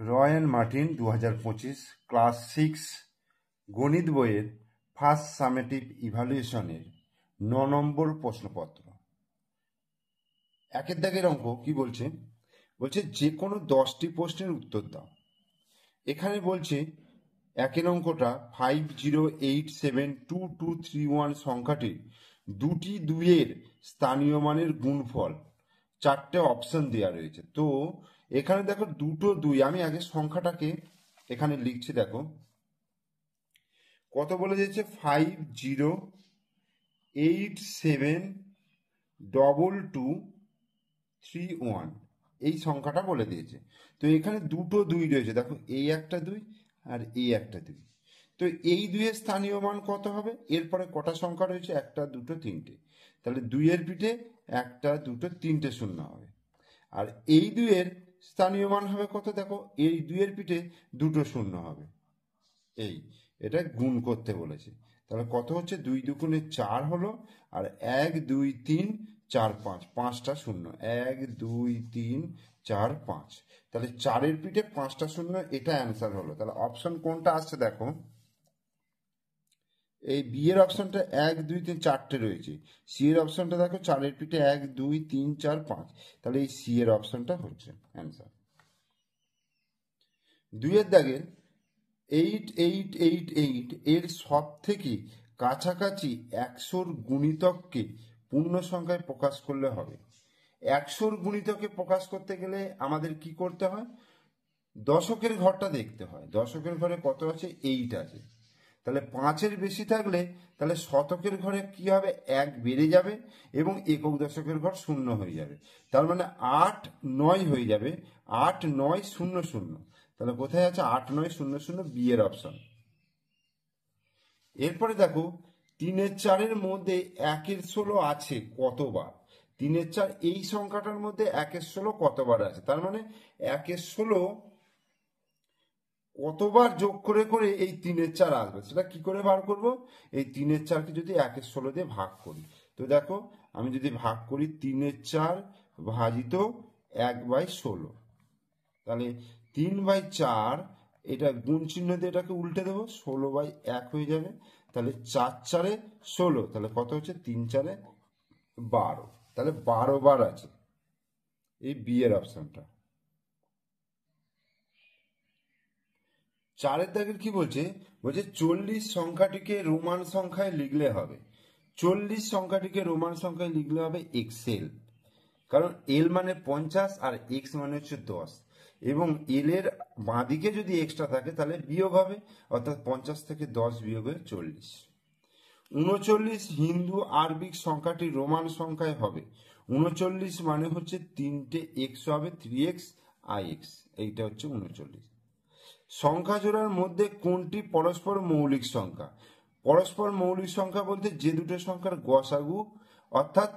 Roy and Martin 2025 class 6 গণিত বইয়ের first summative ইভ্যালুয়েশনের 9 নম্বর প্রশ্নপত্র। একের দাগের অঙ্ক কি বলছে? বলছে যে কোনো 10টি প্রশ্নের উত্তর দাও। এখানে বলছে একের অঙ্কটা 50872231 সংখ্যাটির দুটি দুইয়ের স্থানীয় মানের গুণফল, 4টে অপশন দেওয়া রয়েছে। তো এখানে দেখো দুটো দুই, আমি আগে সংখ্যাটাকে এখানে লিখছি। দেখো কত বলে দিয়েছে, 50872231 এই সংখ্যাটা বলে দিয়েছে। তো এখানে দুটো দুই রয়েছে, দেখো এই একটা দুই আর এই একটা দুই। তো এই দুইয়ের স্থানীয় মান কত হবে? এরপরে কটা সংখ্যা রয়েছে? একটা দুটো তিনটে, তাহলে দুইয়ের পিঠে একটা দুটো তিনটে শূন্য হবে। আর এই দুইয়ের স্থানীয় মান হবে কত? দেখো এই দুইয়ের পিঠে দুটো শূন্য হবে। এটা গুণ করতে বলেছে। তাহলে কত হচ্ছে? 2 দুগুণে 4 হলো, আর 1 2 3 4 5, 5টা শূন্য, 1 2 3 4 5। তাহলে 4-এর পিঠে 5টা শূন্য, এটা অ্যান্সার হলো। তাহলে অপশন কোনটা আসছে? দেখো এই বি এর অপশনটা 1 2 3 4টে রয়েছে, সি এর অপশনটা দেখো 4-এর পিঠে 1 2 3 4 5, তাহলে এই সি এর অপশনটা হচ্ছে অ্যান্সার। 2-এর দাগের 8888 এর সব থেকে কাছাকাছি 100-র গুণিতককে পূর্ণ সংখ্যায় প্রকাশ করলে হবে। 100-র গুণিতকে প্রকাশ করতে গেলে আমাদের কি করতে হয়? দশকের ঘরটা দেখতে হয়। দশকের ঘরে কত আছে? 8 আছে। তাহলে 5-এর বেশি থাকলে তাহলে শতকের ঘরে কি হবে? 1 বেড়ে যাবে এবং একক দশকের ঘর শূন্য হয়ে যাবে। তার মানে 8 9 হয়ে যাবে, 8 9 0 0। তাহলে কোথায় আছে? 8 9 0 0, বি এর অপশন। এরপরে দেখো 3-এর 4-এর মধ্যে 1-এর 16 আছে কতবার? 3-এর 4 এই সংখ্যাটার মধ্যে 1-এর 16 কতবার আছে? তার মানে 1-এর 16 কতবার যোগ করে করে এই 3-এর 4 আসবে, সেটা কি করে বার করব? এই 3-এর 4কে যদি 1-এর 16 দিয়ে ভাগ করি, তো দেখো আমি যদি ভাগ করি 3-এর 4 ভাজিত 1/16, তাহলে 3/4, এটা গুণ চিহ্ন দিয়ে এটাকে উল্টে দেবো, 16/1 হয়ে যাবে। তাহলে 4 4-এ 16, তাহলে কত হচ্ছে? 3 4-এ 12, তাহলে 12 বার আছে এই বি এর অপশনটা। 4-এর দাগের কি বলছে? বলছে 40 সংখ্যাটিকে রোমান সংখ্যায় লিখলে হবে। 40 সংখ্যাটিকে রোমান সংখ্যায় লিখলে হবে এক্সেল, কারণ এল মানে 50 আর এক্স মানে হচ্ছে 10, এবং এল এর বাঁদিকে যদি এক্সট্রা থাকে তাহলে বিয়োগ হবে, অর্থাৎ 50 থেকে 10 বিয়োগ হয়ে 40। 39 হিন্দু আরবিক সংখ্যাটি রোমান সংখ্যায় হবে। 39 মানে হচ্ছে 3টে এক্স হবে, 3x ix, এইটা হচ্ছে 39। সংখ্যা জোড়ার মধ্যে কোনটি পরস্পর মৌলিক সংখ্যা? পরস্পর মৌলিক সংখ্যা বলতে যে দুটো সংখ্যার গসাগু অর্থাৎ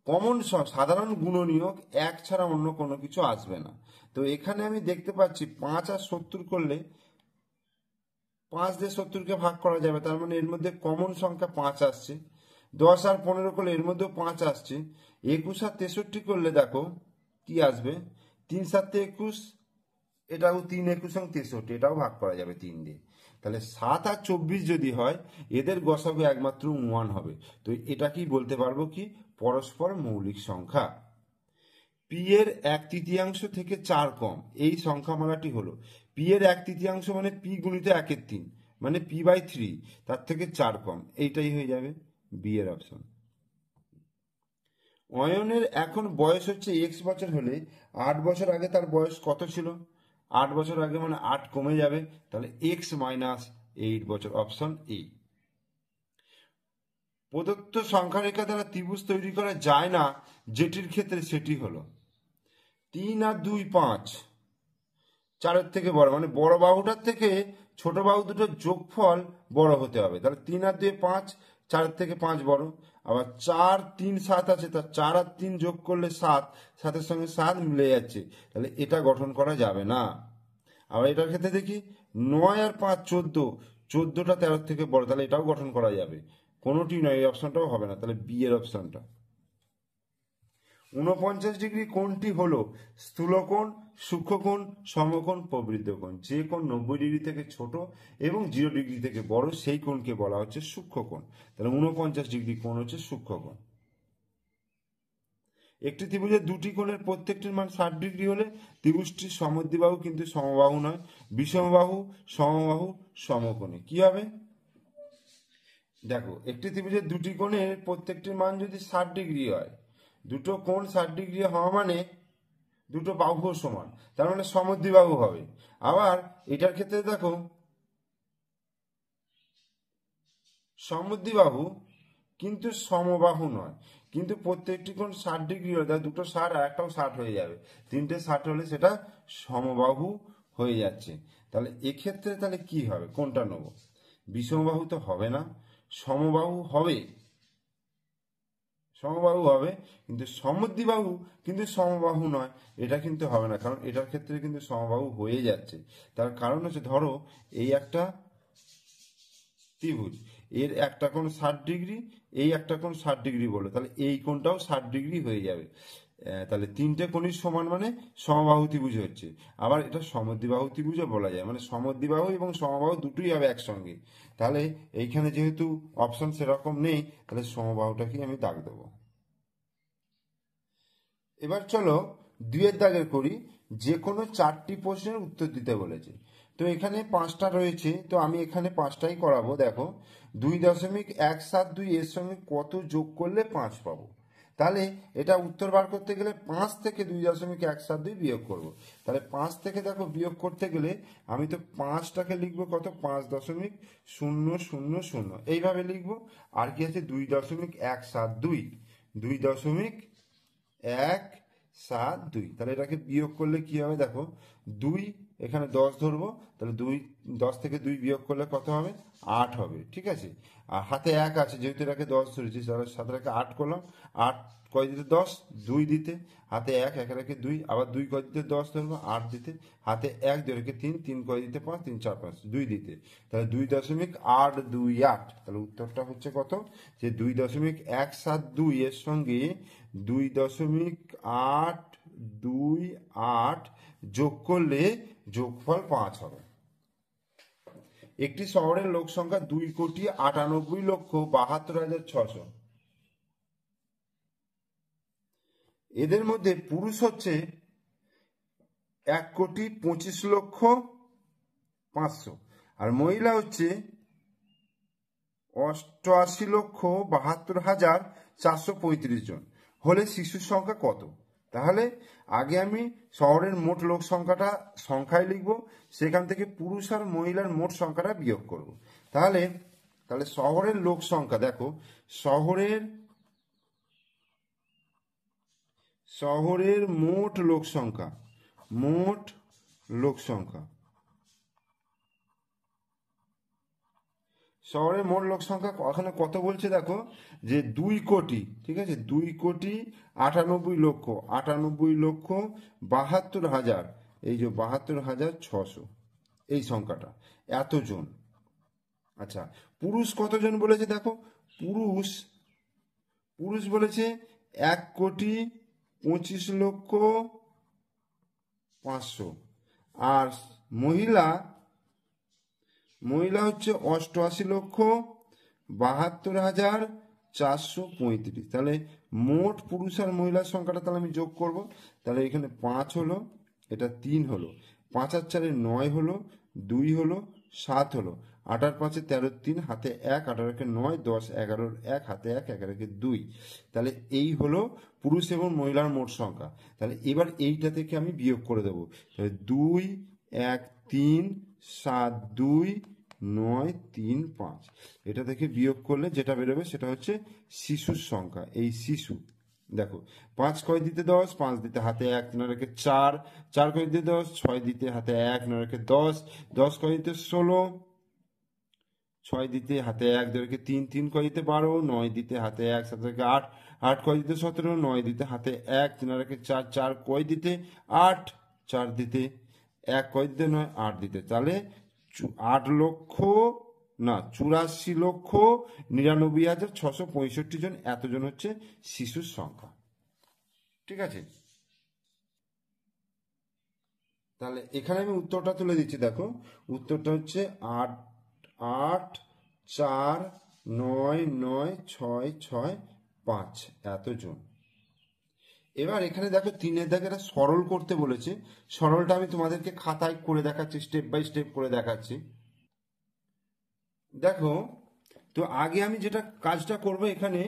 কমন সাধারণ গুণনীয়ক 1 ছাড়া অন্য কোনো কিছু আসবে না। তো এখানে আমি দেখতে পাচ্ছি 5 আর 70 করলে 5 দিয়ে 70-কে ভাগ করা যাবে, তার মানে এর মধ্যে কমন সংখ্যা 5 আসছে। 10 আর 15 করলে এর মধ্যেও 5 আসছে। 21 আর 63 করলে দেখো কি আসবে? 3 7 21, এটাও 3 21 এবং 63, এটাও ভাগ করা যাবে 3 দিয়ে। তাহলে 7 আর 24 যদি হয়, এদের গসাগু একমাত্র 1 হবে। তো এটা কি বলতে পারবো? কি পরস্পর মৌলিক সংখ্যা। পি এর 1/3 থেকে 4 কম এই সংখ্যামালাটি হলো। পি এর 1/3 মানে পি গুণিত 1/3, মানে p/3, তার থেকে 4 কম, এইটাই হয়ে যাবে বি এর অপশন। অয়নের এখন বয়স হচ্ছে x বছর হলে 8 বছর আগে তার বয়স কত ছিল? 8 বছর আগে মানে 8 কমে যাবে, তাহলে x - 8 বছর, অপশন এ। প্রদত্ত সংখ্যারেখা দ্বারা ত্রিভুজ তৈরি করা যায় না, যেটির ক্ষেত্রে সেটি হলো 3 আর 2 5, 4-এর থেকে বড়, মানে বড় বাহুটার থেকে ছোট বাহু দুটোর যোগফল বড় হতে হবে। তাহলে 3 আর 2 5, 4-এর থেকে 5 বড়। আবার 4 3 7 আছে, তার 4 আর 3 যোগ করলে 7, 7-এর সঙ্গে 7 মিলে যাচ্ছে, তাহলে এটা গঠন করা যাবে না। আবার এটার ক্ষেত্রে দেখি 9 আর 5 14, 14টা 13-এর থেকে বড়, তাহলে এটাও গঠন করা যাবে। কোনোটি নয়, এই অপশনটাও হবে না, তাহলে বি এর অপশনটা। 49 ডিগ্রি কোণটি হলো স্থূলকোণ, সূক্ষ্মকোণ, সমকোণ, প্রবৃদ্ধ কোণ। যে কোণ 90 ডিগ্রি থেকে ছোট এবং 0 ডিগ্রি থেকে বড় সেই কোণকে বলা হচ্ছে সূক্ষ্মকোণ। তাহলে 49 ডিগ্রি কোণ হচ্ছে সূক্ষ্মকোণ। একটি ত্রিভুজের দুটি কোণের প্রত্যেকটির মান 60 ডিগ্রি হলে ত্রিভুজটি সমদ্বিবাহু কিন্তু সমবাহু নয়। বিষমবাহু, সমবাহু, সমকোণী। কি হবে? দেখো, একটি ত্রিভুজের দুটি কোণের প্রত্যেকটির মান যদি 60 ডিগ্রি হয়, দুটো কোণ 60 ডিগ্রি হওয়া মানে দুটো বাহুও সমান, তার মানে সমদ্বিবাহু হবে। আবার এটার ক্ষেত্রে দেখো, সমদ্বিবাহু কিন্তু সমবাহু নয়, কিন্তু প্রত্যেকটি কোণ 60 ডিগ্রি হলে তার দুটো 60 আর একটাও 60 হয়ে যাবে, তিনটে 60 হলে সেটা সমবাহু হয়ে যাচ্ছে। তাহলে এক্ষেত্রে তাহলে কি হবে, কোনটা নেব? বিষমবাহু তো হবে না, সমবাহু হবে, সমবাহু হবে, কিন্তু সমদ্বিবাহু কিন্তু সমবাহু নয়, এটা কিন্তু হবে না, কারণ এটার ক্ষেত্রে কিন্তু সমবাহু হয়ে যাচ্ছে। তার কারণ হচ্ছে, ধরো এই একটা ত্রিভুজ, এর একটা কোণ 60 ডিগ্রি, এই একটা কোণ 60 ডিগ্রি বলে, তাহলে এই কোণটাও 60 ডিগ্রি হয়ে যাবে। তাহলে তিনটে কোণই সমান মানে সমবাহু ত্রিভুজ হচ্ছে। আবার এটা সমদ্বিবাহু ত্রিভুজও বলা যায়, মানে সমদ্বিবাহু এবং সমবাহু দুটোই হবে একসঙ্গে। তাহলে এইখানে যেহেতু অপশন সেরকম নেই, তাহলে সমবাহুটাকেই আমি দাগ দেবো। এবার চলো 2-এর দাগের করি। যে কোনো 4টি প্রশ্নের উত্তর দিতে বলেছে। তো এখানে 5টা রয়েছে, তো আমি এখানে 5টাই করাবো। দেখো, 2.172 এর সঙ্গে কত যোগ করলে 5 পাবো? তাহলে এটা উত্তর বার করতে গেলে 5 থেকে 2.172 বিয়োগ করব। তাহলে 5 থেকে দেখো বিয়োগ করতে গেলে আমি তো 5টাকে লিখবো কত, 5.000 এইভাবে লিখবো। আর কি আছে, 2.172, 2.172, তাহলে এটাকে বিয়োগ করলে কি হবে দেখো, 2 এখানে 10 ধরবো, তাহলে 10 থেকে 2 বিয়োগ করলে কত হবে, 8 হবে। ঠিক আছে, আর হাতে 1 আছে, যেহেতু এটাকে 10 ধরেছি, তাহলে সাথে রেখে 8 করলাম। 8 কয় দিতে 10, 2 দিতে, হাতে 1, 1 রেখে 2, আবার 2 কয় দিতে 10 ধরবো, 8 দিতে, হাতে 1 2 রেখে 3, 3 কয় দিতে 5, 3 4 5, 2 দিতে, তাহলে 2.828। তাহলে উত্তরটা হচ্ছে কত, যে 2.172 এর সঙ্গে 2.828 যোগ করলে যোগফল 5 হবে। একটি শহরের লোক সংখ্যা 2,98,72,600। এদের মধ্যে পুরুষ হচ্ছে 1,25,05,000 আর মহিলা হচ্ছে 88,72,435 জন। হলে শিশুর সংখ্যা কত? তাহলে আগে আমি শহরের মোট লোক সংখ্যাটা সংখ্যায় লিখব, সেখান থেকে পুরুষ আর মহিলার মোট সংখ্যাটা বিয়োগ করব। তাহলে তাহলে শহরের লোক সংখ্যা, দেখো শহরের মোট লোক সংখ্যা, মোট লোক সংখ্যা, শহরের মোট লোক সংখ্যা ওখানে কত বলছে দেখো, যে 2 কোটি, ঠিক আছে, 2,98,00,000, 98,72,000, এই যে 72,600, এই সংখ্যাটা এতজন। আচ্ছা, পুরুষ কতজন বলেছে দেখো, পুরুষ বলেছে 1,25,05,000, আর মহিলা হচ্ছে 88,72,435। তাহলে মোট পুরুষ আর মহিলার সংখ্যাটা তাহলে আমি যোগ করব। তাহলে এখানে 5 হলো, এটা 3 হলো, 5 আর 4 9 হলো, 2 হলো, 7 হলো, 8 আর 5 13, 3 হাতে 1, 8 আর 9, 10, 11, 1 হাতে 1, 1 2। তাহলে এই হলো পুরুষ এবং মহিলার মোট সংখ্যা। তাহলে এবার এইটা থেকে আমি বিয়োগ করে দেবো। তাহলে 2, 1, 3, 7, 2, 9, 3, 5, এটা থেকে বিয়োগ করলে যেটা বেরোবে সেটা হচ্ছে শিশুর সংখ্যা। এই শিশু, দেখো 5 কয় দিতে 10, 5 দিতে হাতে 1 না রেখে 4, 4 কয় দিতে 10, 6 দিতে হাতে 1 না রেখে 10, 10 কয় দিতে 16, 6 দিতে হাতে 1 রেখে 3, 3 কয় দিতে 12, 9 দিতে হাতে 1 7 রেখে 8, 8 কয় দিতে 17, 9 দিতে হাতে 1 3 রেখে 4, 4 কয় দিতে 8, 4 দিতে 1 কয় দিতে 9, 8 দিতে। তাহলে 84,99,665 জন, এতজন হচ্ছে শিশুর সংখ্যা। ঠিক আছে, তাহলে এখানে আমি উত্তরটা তুলে দিচ্ছি। দেখো উত্তরটা হচ্ছে 8 8 4 9 9 6 6 5 এতজন। এবার এখানে দেখো তিনের দাগে এটা সরল করতে বলেছে। সরলটা আমি তোমাদেরকে খাতায় করে দেখাচ্ছি, স্টেপ বাই স্টেপ করে দেখাচ্ছি। দেখো, তো আগে আমি যেটা কাজটা করব, এখানে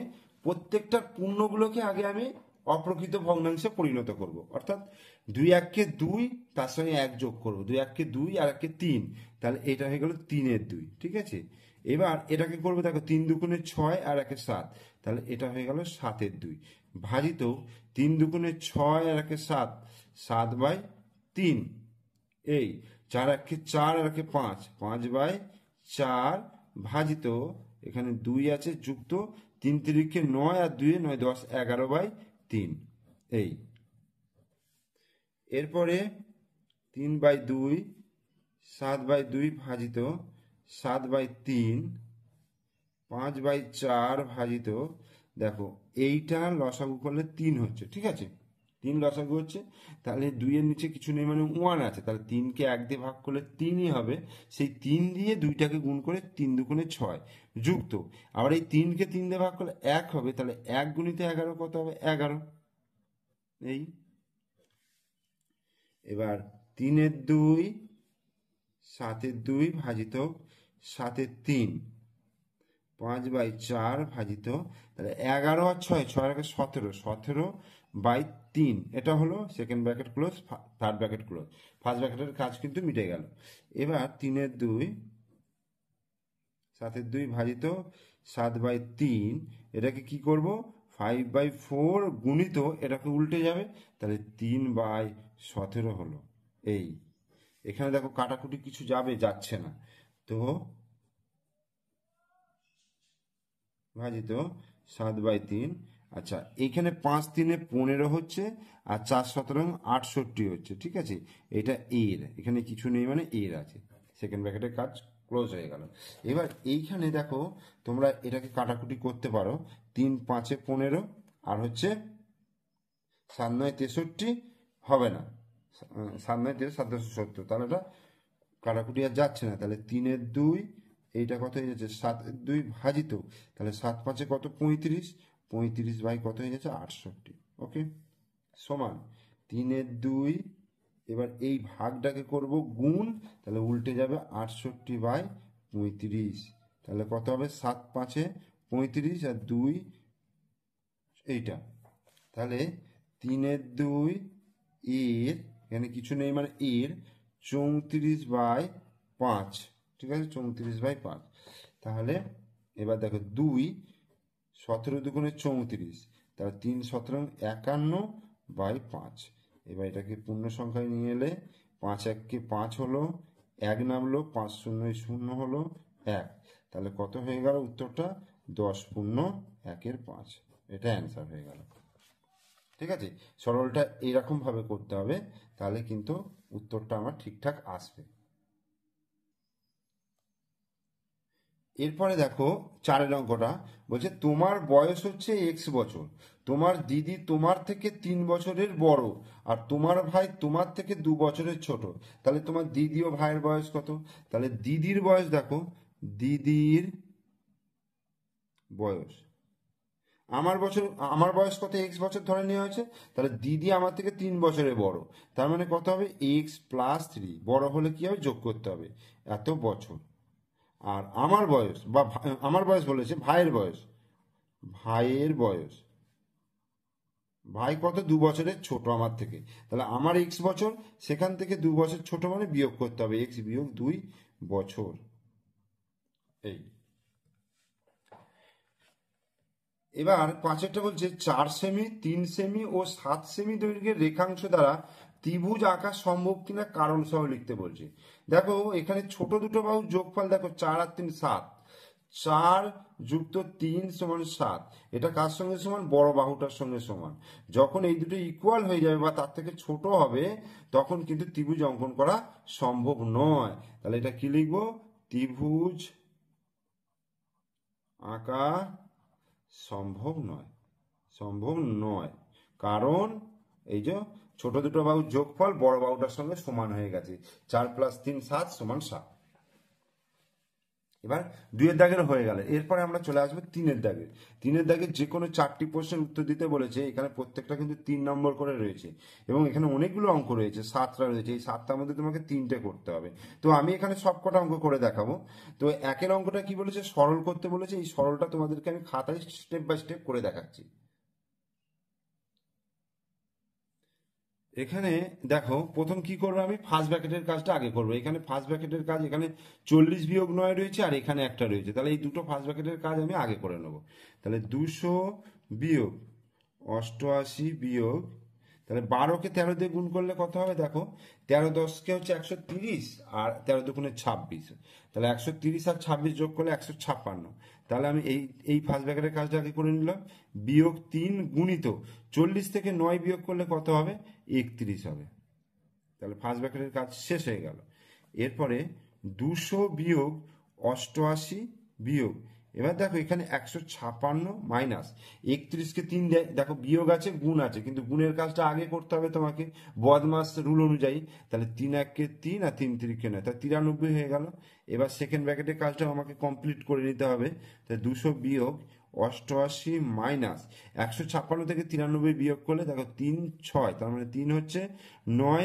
প্রত্যেকটার পূর্ণগুলোকে আগে আমি অপ্রকৃত ভগ্নাংশে পরিণত করব। অর্থাৎ 2 এককে 2, তার সঙ্গে 1 যোগ করব, 2 এককে 2 আর একে 3, তাহলে এটা হয়ে গেল 3-এর 2। ঠিক আছে, এবার এটাকে করবো, দেখো 3 দুগুণে 6 আর একে 7, তাহলে এটা হয়ে গেল 7-এর 2 ভাজিত 3 দুগুণে 6 আর একে 7, 7/3। এই 4 একে 4 আর একে 5, 5/4 ভাজিত এখানে 2 আছে যুক্ত 3 তিরিকে 9 আর 2 9 10 11/3। এই এরপরে 3/2 7/2 ভাজিত 7/3 5/4 ভাজিত, দেখো এইটা লসাগু করলে 3 হচ্ছে। ঠিক আছে, 3 লসাগু হচ্ছে, তাহলে 2 এর নিচে কিছু নেই মানে 1 আছে, তাহলে 3কে 1 দিয়ে ভাগ করলে 3ই হবে। সেই 3 দিয়ে 2টাকে গুণ করে 3 দুগুণে 6 যুক্ত, আবার এই 3কে 3 দিয়ে ভাগ করলে 1 হবে, তাহলে 1 গুণিত 11 কত হবে? 11। এই এবার 3-এর 2 7-এর 2 ভাজিত 7-এর 3 5/4 ভাজিত, তাহলে 11 আর 6 6 আর 17 17/3। এটা হলো second bracket close, third bracket close, first ব্র্যাকেটের কাজ কিন্তু মিটে গেল। এবার 3-এর 2 7-এর 2 ভাজিত 7/3, এটাকে কি করব? 5/4 গুণিত, এটাকে উল্টে যাবে, তাহলে 3/17 হলো। এই এখানে দেখো কাটাকুটি কিছু যাবে, যাচ্ছে না, তো ভাজিত 7/3। আচ্ছা, এখানে 5-3 15 হচ্ছে, আর 4-17 68 হচ্ছে। ঠিক আছে, এটা এর, এখানে কিছু নেই মানে এর আছে, সেকেন্ড ব্র্যাকেটের কাজ ক্লোজ হয়ে গেল। এবার এইখানে দেখো তোমরা এটাকে কাটাকুটি করতে পারো, 3-5 15 আর হচ্ছে 7-9 63 হবে না, 7-9 7-70, তাহলে এটা কাটাকুটি আর যাচ্ছে না, তাহলে 3-এর 2 এইটা কত হয়ে যাচ্ছে? 7-এর 2 ভাজিত, তাহলে 7-5 কত? 35, 35 বাই কত হয়ে যাচ্ছে? 68। ওকে, সমান 3-এর 2, এবার এই ভাগটাকে করব গুণ, তাহলে উল্টে যাবে 68/35, তাহলে কত হবে? 7-5 35 আর 2 এইটা, তাহলে 3-এর 2 এর, এখানে কিছু নেই মানে এর 34/5। ঠিক আছে, 34/5। তাহলে এবার দেখো 2 17 দুগুণে 34, তাহলে 3-17 51/5। এবার এটাকে পূর্ণ সংখ্যায় নিয়ে এলে 5 এককে 5 হলো, 1 নামলো, 5 শূন্যে 0 হলো 1, তাহলে কত হয়ে গেল উত্তরটা? 10/1/5। এটা অ্যান্সার হয়ে গেল। ঠিক আছে, সরলটা এইরকম ভাবে করতে হবে, তাহলে কিন্তু উত্তরটা আমার ঠিকঠাক আসবে। এরপরে দেখো 4-এর অঙ্কটা বলছে, তোমার বয়স হচ্ছে X বছর, তোমার দিদি তোমার থেকে 3 বছরের বড়, আর তোমার ভাই তোমার থেকে 2 বছরের ছোট, তাহলে তোমার দিদি ও ভাইয়ের বয়স কত? তাহলে দিদির বয়স দেখো, দিদির বয়স, আমার বয়স কত? X বছর ধরে নেওয়া হয়েছে, তাহলে দিদি আমার থেকে 3 বছরের বড়, তার মানে কত হবে? X+3, বড় হলে কি হবে? যোগ করতে হবে এত বছর। আর আমার বয়স বা আমার বয়স বলেছে, ভাইয়ের বয়স, ভাইয়ের বয়স, ভাই কত? 2 বছরের ছোট আমার থেকে, তাহলে আমার X বছর, সেখান থেকে 2 বছর ছোট মানে বিয়োগ করতে হবে, X বিয়োগ 2 বছর। এই এবার 5-এরটা বলছে, 4 সেমি 3 সেমি ও 7 সেমি দৈর্ঘ্যের রেখাংশ দ্বারা ত্রিভুজ আঁকা সম্ভব কিনা কারণ সহ লিখতে বলছে। দেখো এখানে ছোট দুটো বাহুর যোগফল, দেখো 4 আর 3 7, 4 যুক্ত 3 সমান 7, এটা কার সঙ্গে সমান? বড় বাহুটার সঙ্গে সমান। যখন এই দুটো ইকুয়াল হয়ে যাবে বা তার থেকে ছোট হবে, তখন কিন্তু ত্রিভুজ অঙ্কন করা সম্ভব নয়। তাহলে এটা কি লিখবো? ত্রিভুজ আঁকা সম্ভব নয়, সম্ভব নয়, কারণ এই যে ছোট দুটো বাহুর যোগফল বড় বাহুটার সঙ্গে সমান হয়ে গেছে, 4 + 3 7 = 7। এবার 2 এর দাগের হয়ে গেল। এরপরে আমরা চলে আসবো 3 এর দাগে। 3 এর দাগে যে কোনো 4টি প্রশ্নের উত্তর দিতে বলেছে। এখানে প্রত্যেকটা কিন্তু 3 নম্বর করে রয়েছে এবং এখানে অনেকগুলো অঙ্ক রয়েছে, 7টা রয়েছে। এই 7টার মধ্যে তোমাকে 3টে করতে হবে। তো আমি এখানে সবকটা অঙ্ক করে দেখাবো। তো একের অঙ্কটা কি বলেছে, সরল করতে বলেছে। এই সরলটা তোমাদেরকে আমি খাতায় স্টেপ বাই স্টেপ করে দেখাচ্ছি। এখানে দেখো প্রথম কি করবো, আমি ফার্স্ট ব্র্যাকেটের কাজটা আগে করবো। এখানে ফার্স্ট ব্র্যাকেটের কাজ, এখানে 40 - 9 রয়েছে আর এখানে একটা রয়েছে, তাহলে এই দুটো ফার্স্ট ব্র্যাকেটের কাজ আমি আগে করে নেবো। তাহলে 200 - 88 তাহলে 12কে 13 দিয়ে গুণ করলে কত হবে দেখো, 13 10 হচ্ছে 130 আর 13 দুগুণে 26, তাহলে 130 আর 26 যোগ করলে 156। তাহলে আমি এই ফার্স্ট ব্র্যাকেটের কাজটা আগে করে নিলাম। -3 গুণিত 40 থেকে 9 বিয়োগ করলে কত হবে, 31 হবে। তাহলে ফার্স্ট ব্র্যাকেটের কাজ শেষ হয়ে গেল। এরপরে 200 - 88 এবার দেখো এখানে 156 মাইনাস 31কে 3 দেখো বিয়োগ আছে গুণ আছে, কিন্তু গুণের কাজটা আগে করতে হবে তোমাকে বদমাস রুল অনুযায়ী। তাহলে 3 1 3 আর 3 3 9, তাহলে 93 হয়ে গেল। এবার সেকেন্ড ব্র্যাকেটের কাজটা আমাকে কমপ্লিট করে নিতে হবে। তাহলে 200 - 88 মাইনাস 156 থেকে 93 বিয়োগ করলে দেখো 3 6, তার মানে 3 হচ্ছে 9,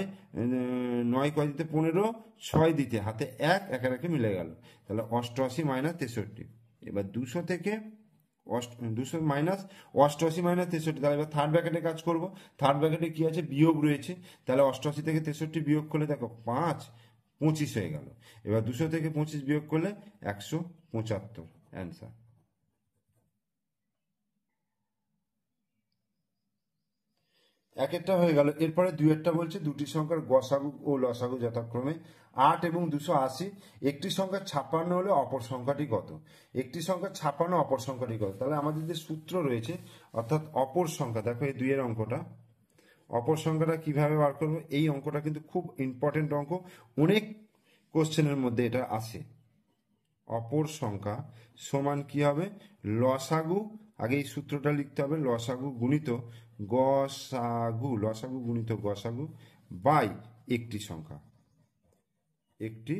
9 কয় দিতে 15, 6 দিতে হাতে 1, একে একে মিলে গেল। তাহলে 88 - 63। এবার 200 থেকে 200 মাইনাস 88 - 63, তাহলে এবার থার্ড ব্র্যাকেটে কাজ করব। থার্ড ব্র্যাকেটে কি আছে, বিয়োগ রয়েছে। তাহলে 88 থেকে 63 বিয়োগ করলে দেখো 5 25 হয়ে গেল। এবার 200 থেকে 25 বিয়োগ করলে 175 অ্যান্সার। একেরটা হয়ে গেল। এরপরে দুইয়েরটা বলছে দুটি সংখ্যার গসাগু ও লসাগু যথাক্রমে 8 এবং 280। একটি সংখ্যা 56 হলে অপর সংখ্যাটি কত? একটি সংখ্যা 56, অপর সংখ্যাটি কত? তাহলে আমাদের যে সূত্র রয়েছে, অর্থাৎ অপর সংখ্যা, দেখো এই দুইয়ের অঙ্কটা, অপর সংখ্যাটা কিভাবে বার করবো, এই অঙ্কটা কিন্তু খুব ইম্পর্টেন্ট অঙ্ক, অনেক কোশ্চেনের মধ্যে এটা আসে। অপর সংখ্যা সমান কি হবে, লসাগু, আগে এই সূত্রটা লিখতে হবে, লসাগু গুণিত গসাগু, লসাগু গুণিত গসাগু বাই একটি সংখ্যা, একটি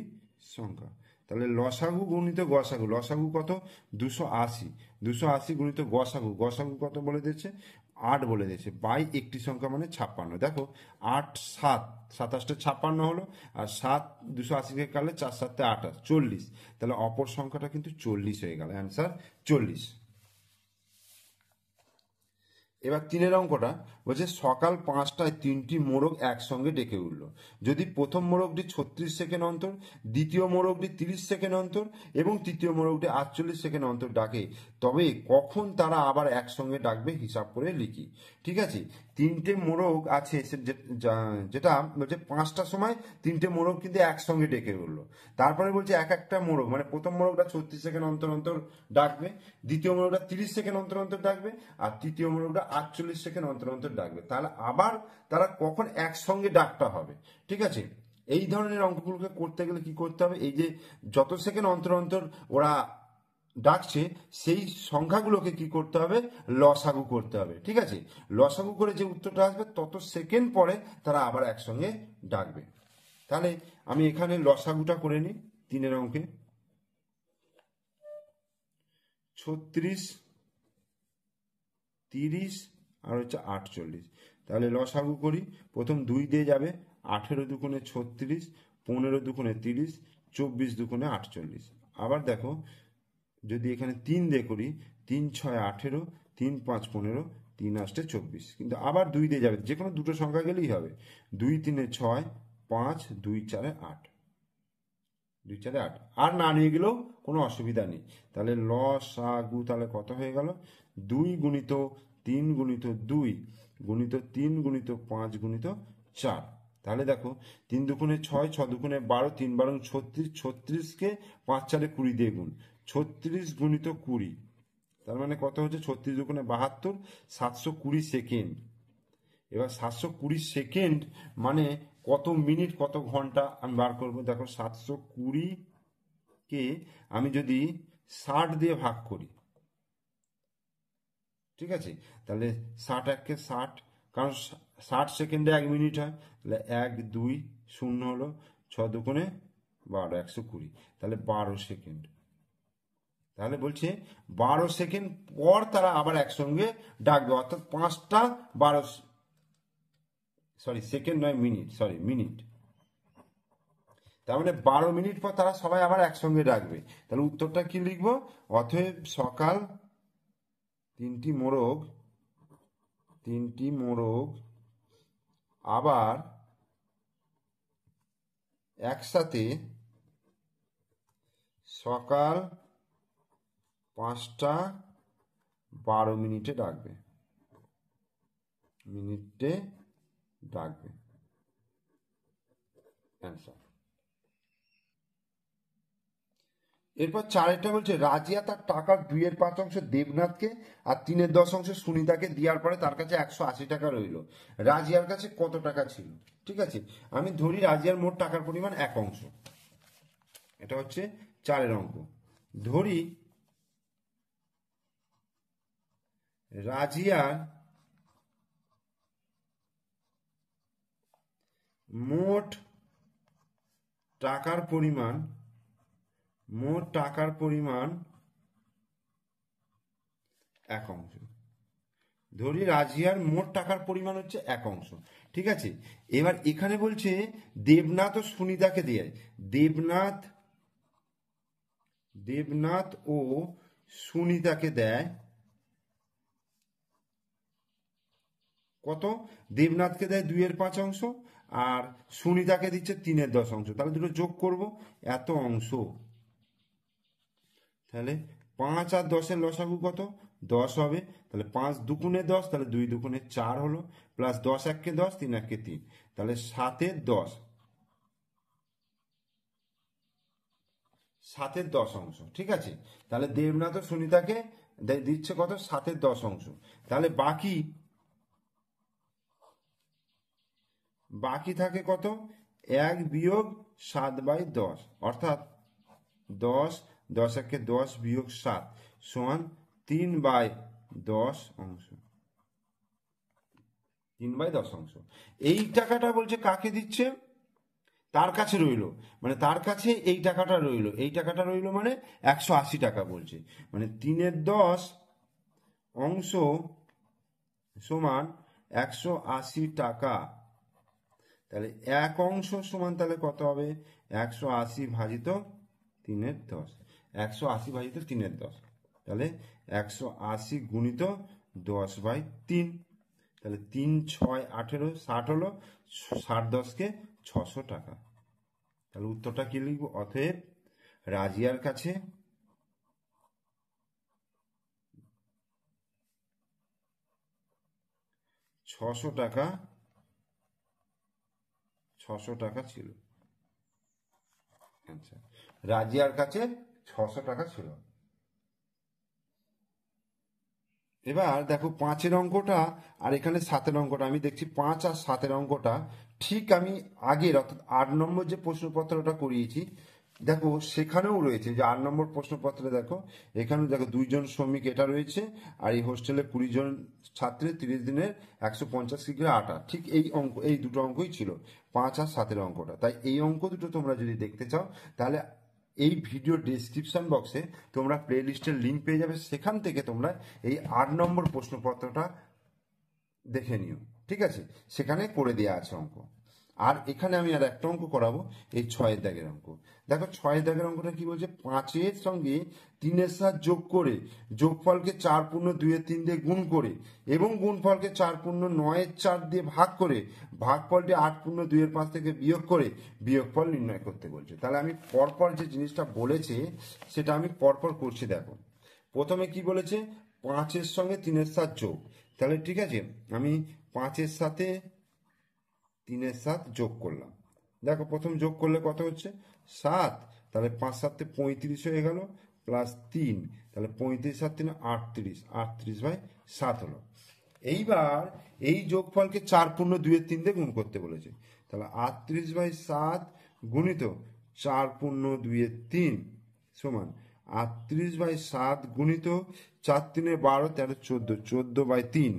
সংখ্যা। তাহলে লসাগু গুণিত গসাগু, লসাগু কত, 280, 280 গুণিত গসাগু, গসাগু কত বলে দিয়েছে, 8 বলে দিয়েছে, বাই একটি সংখ্যা মানে 56। দেখো 8 7 27টা 56 হলো, আর 7 280কে কাটলে 4 7 28 40, তাহলে অপর সংখ্যাটা কিন্তু 40 হয়ে গেল, অ্যান্সার 40। এবার 3-এর অঙ্কটা বলছে সকাল 5টায় 3টি মোরগ একসঙ্গে ডেকে উঠল। যদি প্রথম মোরগটি 36 সেকেন্ড অন্তর, দ্বিতীয় মোরগটি 30 সেকেন্ড অন্তর এবং তৃতীয় মোরগটি 48 সেকেন্ড অন্তর ডাকে, তবে কখন তারা আবার একসঙ্গে ডাকবে হিসাব করে লিখি। ঠিক আছে, 3টে মোরগ আছে, যেটা বলছে 5টার সময় 3টে মোরগ কিন্তু একসঙ্গে ডেকে উঠলো। তারপরে বলছে এক একটা মোরগ, মানে প্রথম মোরগটা 36 সেকেন্ড অন্তর অন্তর ডাকবে, দ্বিতীয় মোরগটা 30 সেকেন্ড অন্তর অন্তর ডাকবে, আর তৃতীয় মোরগটা 48 সেকেন্ড অন্তর অন্তর ডাকবে। তাহলে আবার তারা কখন একসঙ্গে ডাকটা হবে। ঠিক আছে, এই ধরনের অঙ্কগুলোকে করতে গেলে কি করতে হবে, এই যে যত সেকেন্ড অন্তর অন্তর ওরা ডাকছে সেই সংখ্যাগুলোকে কি করতে হবে, লসাগু করতে হবে। ঠিক আছে, লসাগু করে যে উত্তরটা আসবে তত সেকেন্ড পরে তারা আবার একসঙ্গে ডাকবে। তাহলে আমি এখানে লসাগুটা করে নিই 3-এর অঙ্কে। 36 30 আর হচ্ছে 48, তাহলে লসাগু করি। প্রথম 2 দিয়ে যাবে, 18 দুগুণে 36, 15 দুগুণে 30, 24 দুগুণে 48। আবার দেখো যদি এখানে 3 দিয়ে করি, 3 6 18, 3 5 15, 3 8 24, কিন্তু আবার 2 দিয়ে যাবে, যে কোনো দুটো সংখ্যা গেলেই হবে। 2 3 6, 5 2 4 8, 2 4 8, আর না নিয়ে গেলেও কোনো অসুবিধা নেই। তাহলে লসাগু তাহলে কত হয়ে গেল, 2 গুণিত 3 গুণিত 2 গুণিত 3 গুণিত 5 গুণিত 4। তাহলে দেখো 3 দুগুণে 6, 6 দুগুণে 12, 3 12 36, 36কে 5 4 20 দিয়ে গুণ, 36 গুণিত 20, তার মানে কত হচ্ছে, 36 দুগুণে 72, 720 সেকেন্ড। এবার 720 সেকেন্ড মানে কত মিনিট কত ঘন্টা আমি বার করবো। দেখো 720কে আমি যদি 60 দিয়ে ভাগ করি, ঠিক আছে, তাহলে 60 1 কে 60, কারণ 60 সেকেন্ডে 1 মিনিট হয়, তাহলে 1 2 0 হলো, 6 দুগুণে 12, 120, তাহলে 12 সেকেন্ড। তাহলে বলছে 12 সেকেন্ড পর তারা আবার একসঙ্গে ডাকবে, অর্থাৎ 5টা 12, সরি সেকেন্ড নয় মিনিট, সরি মিনিট। তার মানে 12 মিনিট পর তারা সবাই আবার একসঙ্গে ডাকবে। তাহলে উত্তরটা কি লিখবো? অতএব সকাল 3টি মোরগ আবার একসাথে সকাল 5টা 12 মিনিটে ডাকবে। অ্যান্সার। এরপর 4টা বলছে রাজিয়া তার টাকার 2/5 দেবনাথকে আর 3/10 সুনিতাকে দেওয়ার পরে তার কাছে 180 টাকা রইল। রাজিয়ার কাছে কত টাকা ছিল? ঠিক আছে, আমি ধরি রাজিয়ার মোট টাকার পরিমাণ 1 অংশ, এটা হচ্ছে 4 অঙ্ক। ধরি রাজিয়ার মোট টাকার পরিমাণ 1 অংশ। ধরি রাজিয়ার মোট টাকার পরিমাণ হচ্ছে 1 অংশ। ঠিক আছে, এবার এখানে বলছে দেবনাথ ও সুনিতাকে দেয়। দেবনাথ ও সুনিতাকে দেয় কত? দেবনাথকে দেয় 2/5 আর সুনিতাকে দিচ্ছে 3/10। তাহলে দুটো যোগ করব, এত অংশ। তাহলে 5 আর 10-এর লসাগু কত? 10 হবে। তাহলে 5 দুগুণে 10, তাহলে 2 দুগুণে 4 হলো, প্লাস 10 1-কে 10, 3 1-কে 3, তাহলে 7/10 অংশ। ঠিক আছে, তাহলে দেবনাথ ও সুনিতাকে দিচ্ছে কত? 7/10 অংশ। তাহলে বাকি থাকে কত? 1 বিয়োগ 7/10, অর্থাৎ 10, 10 1-কে 10 বিয়োগ 7 সমান 3/10 অংশ। 3/10 অংশ। এই টাকাটা বলছে কাকে দিচ্ছে? তার কাছে রইল, মানে তার কাছে এই টাকাটা রইল, এই টাকাটা রইল মানে 180 টাকা বলছে, মানে 3/10 অংশ সমান 180 টাকা। তাহলে 1 অংশ সমান তাহলে কত হবে? 180 ভাজিত 3/10, 180 ভাজিত 3/10, তাহলে 180 গুণিত 10/3, তাহলে 3 6 18 60 হলো, 60 10-কে 600 টাকা। তাহলে উত্তরটা কি লিখবো? অতএব রাজিয়ার কাছে ছশো টাকা ছিল। আচ্ছা, রাজিয়ার কাছে 600 টাকা ছিল। এবার দেখো 5-এর অঙ্কটা আর এখানে 7-এর অঙ্কটা, আমি দেখছি 5 আর 7-এর অঙ্কটা ঠিক আমি আগের অর্থাৎ 8 নম্বর যে প্রশ্নপত্রটা করিয়েছি, দেখো সেখানেও রয়েছে যে 8 নম্বর প্রশ্নপত্রে দেখো, এখানেও দেখো 2 জন শ্রমিক এটা রয়েছে, আর এই হোস্টেলে 20 জন ছাত্রের 30 দিনের 150 কিগ্রা আটা, ঠিক এই অঙ্ক, এই দুটো অঙ্কই ছিল 5 আর 7-এর অঙ্কটা। তাই এই অঙ্ক দুটো তোমরা যদি দেখতে চাও তাহলে এই ভিডিও ডেসক্রিপশন বক্সে তোমরা প্লে লিস্টের লিঙ্ক পেয়ে যাবে, সেখান থেকে তোমরা এই 8 নম্বর প্রশ্নপত্রটা দেখে নিও। ঠিক আছে, সেখানে করে দেওয়া আছে অঙ্ক। আর এখানে আমি আর একটা অঙ্ক করাবো, এই 6-এর দাগের অঙ্ক। দেখো 6-এর দাগের অঙ্কটা কি বলছে? 5-এর সঙ্গে 3-এর 7 যোগ করে যোগফলকে 4/2-3 দিয়ে গুণ করে এবং গুণফলকে 4/9-4 দিয়ে ভাগ করে ভাগফলটি 8/2-5 থেকে বিয়োগ করে বিয়োগফল নির্ণয় করতে বলছে। তাহলে আমি পরপর যে জিনিসটা বলেছে সেটা আমি পরপর করছি। দেখো প্রথমে কি বলেছে? 5-এর সঙ্গে 3-এর 7 যোগ। তাহলে ঠিক আছে, আমি 5-এর সাথে 3-এর 7 যোগ করলাম। দেখো প্রথম যোগ করলে কত হচ্ছে? 7, তাহলে 5 7 35 হয়ে গেল, প্লাস 3, তাহলে 35 7 3 38, 38/7 হলো। এইবার এই যোগফলকে 4/2-3 দিয়ে গুণ করতে বলেছে, তাহলে 38/7 গুণিত 4/2-3 সমান 38/7 গুণিত 4 3 12 13 14, 14/3,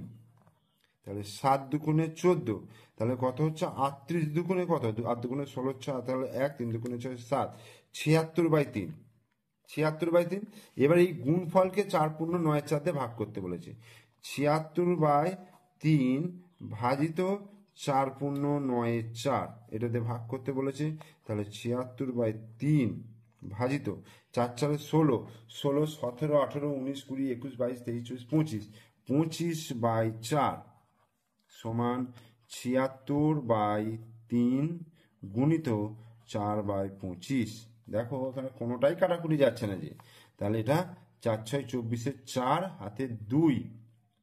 তাহলে 7 দুগুণে 14, তাহলে কত হচ্ছে 38 দুগুণে কত, 8 দুগুণে 16, 6, তাহলে 1, 3 দুগুণে 6, 7, 76/3, 76/3। এবার এই গুণফলকে 4×9 দিয়ে ভাগ করতে বলেছে। 76/3 ভাজিত 4×9, এটাতে ভাগ করতে বলেছে। তাহলে 76/3 ভাজিত 4 4 16, 16, 17, 18, 19, 20, 21, 22, 23, 24, 25, 25/4 সমান 76/3 গুণিত 4/25। দেখো এখানে কোনোটাই কাটাকুটি যাচ্ছে না যে, তাহলে এটা 4 6 24, 4 হাতে 2,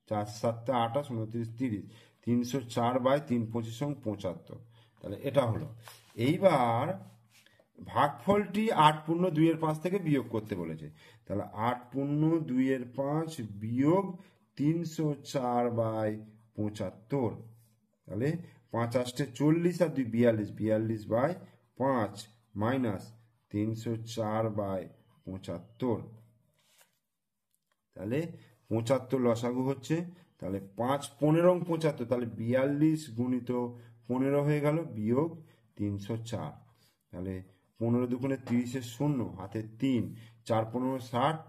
4 7 28, 29, 30, 304/3, 25 75। তাহলে এটা হলো। এইবার ভাগফলটি 8×2/5 থেকে বিয়োগ করতে বলেছে। তাহলে 8×2/5 বিয়োগ 304/75। তাহলে 5 8 40 আর 2 42, 42/5 মাইনাস 304/75। তাহলে 75 লসাগু হচ্ছে। তাহলে 5 15 75, তাহলে 42 গুণিত 15 হয়ে গেল বিয়োগ 304। তাহলে 15 দুগুণে 30 0 হাতে 3, 4 15 60,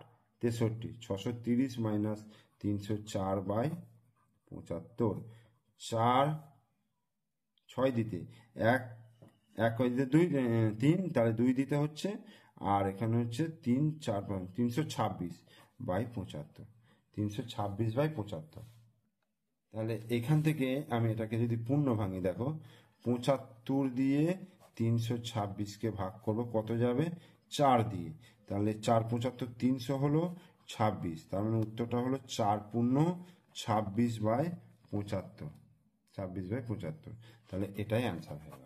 63, 630 মাইনাস 304/75। 4 6 দিতে 1, 1 দিতে 2, 3, তাহলে 2 দিতে হচ্ছে, আর এখানে হচ্ছে 3 4 326/75, 326/75। তাহলে এখান থেকে আমি এটাকে যদি পূর্ণ ভাঙি, দেখো 75 দিয়ে 326কে ভাগ করব, কত যাবে 4 দিয়ে। তাহলে 4 75 300 হলো 26, তার মানে উত্তরটা হলো 4×26/75, 26/75। তাহলে এটাই অ্যান্সার হয়ে গেল।